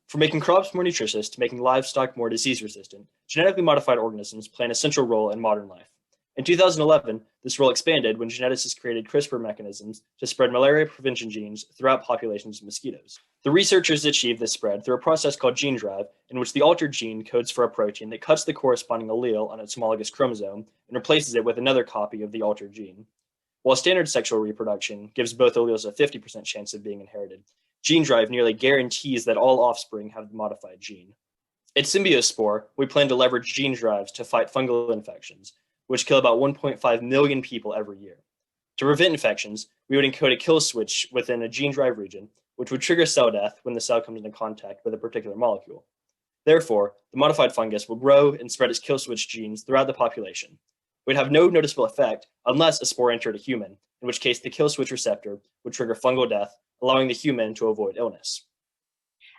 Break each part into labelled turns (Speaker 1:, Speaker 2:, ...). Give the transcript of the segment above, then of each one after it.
Speaker 1: From making crops more nutritious to making livestock more disease-resistant, genetically modified organisms play an essential role in modern life. In 2011, this role expanded when geneticists created CRISPR mechanisms to spread malaria prevention genes throughout populations of mosquitoes. The researchers achieved this spread through a process called gene drive, in which the altered gene codes for a protein that cuts the corresponding allele on its homologous chromosome and replaces it with another copy of the altered gene. While standard sexual reproduction gives both alleles a 50% chance of being inherited, gene drive nearly guarantees that all offspring have the modified gene. At SymbioSpore, we plan to leverage gene drives to fight fungal infections, which kill about 1.5 million people every year. To prevent infections, we would encode a kill switch within a gene drive region, which would trigger cell death when the cell comes into contact with a particular molecule. Therefore, the modified fungus will grow and spread its kill switch genes throughout the population. It would have no noticeable effect unless a spore entered a human, in which case the kill switch receptor would trigger fungal death, allowing the human to avoid illness.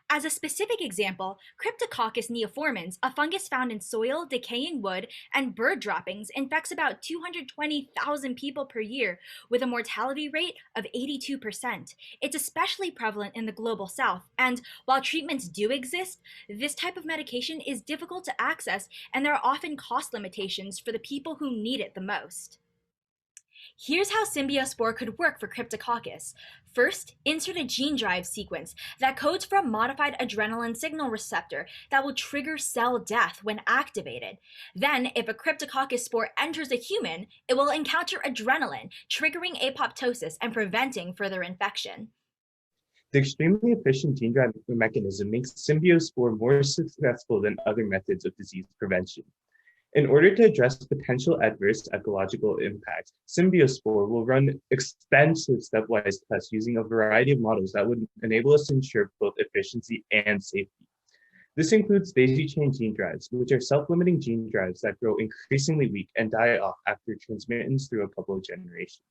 Speaker 2: As a specific example, Cryptococcus neoformans, a fungus found in soil, decaying wood, and bird droppings, infects about 220,000 people per year with a mortality rate of 82%. It's especially prevalent in the global south, and while treatments do exist, this type of medication is difficult to access, and there are often cost limitations for the people who need it the most. Here's how SymbioSpore could work for Cryptococcus. First, insert a gene drive sequence that codes for a modified adrenaline signal receptor that will trigger cell death when activated. Then, if a Cryptococcus spore enters a human, it will encounter adrenaline, triggering apoptosis and preventing further infection.
Speaker 3: The extremely efficient gene drive mechanism makes SymbioSpore more successful than other methods of disease prevention. In order to address potential adverse ecological impacts, SymbioSpore will run extensive stepwise tests using a variety of models that would enable us to ensure both efficiency and safety. This includes daisy chain gene drives, which are self-limiting gene drives that grow increasingly weak and die off after transmittance through a couple of generations.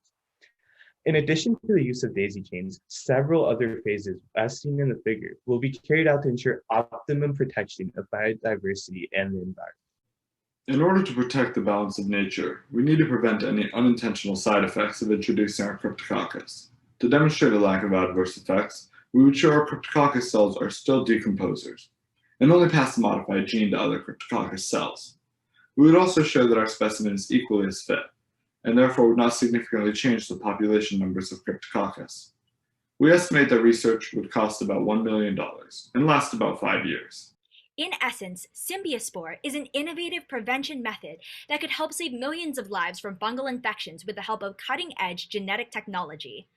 Speaker 3: In addition to the use of daisy chains, several other phases, as seen in the figure, will be carried out to ensure optimum protection of biodiversity and the environment.
Speaker 4: In order to protect the balance of nature, we need to prevent any unintentional side effects of introducing our Cryptococcus. To demonstrate a lack of adverse effects, we would show our Cryptococcus cells are still decomposers, and only pass the modified gene to other Cryptococcus cells. We would also show that our specimen is equally as fit, and therefore would not significantly change the population numbers of Cryptococcus. We estimate that research would cost about $1 million and last about 5 years.
Speaker 2: In essence, SymbioSpore is an innovative prevention method that could help save millions of lives from fungal infections with the help of cutting-edge genetic technology.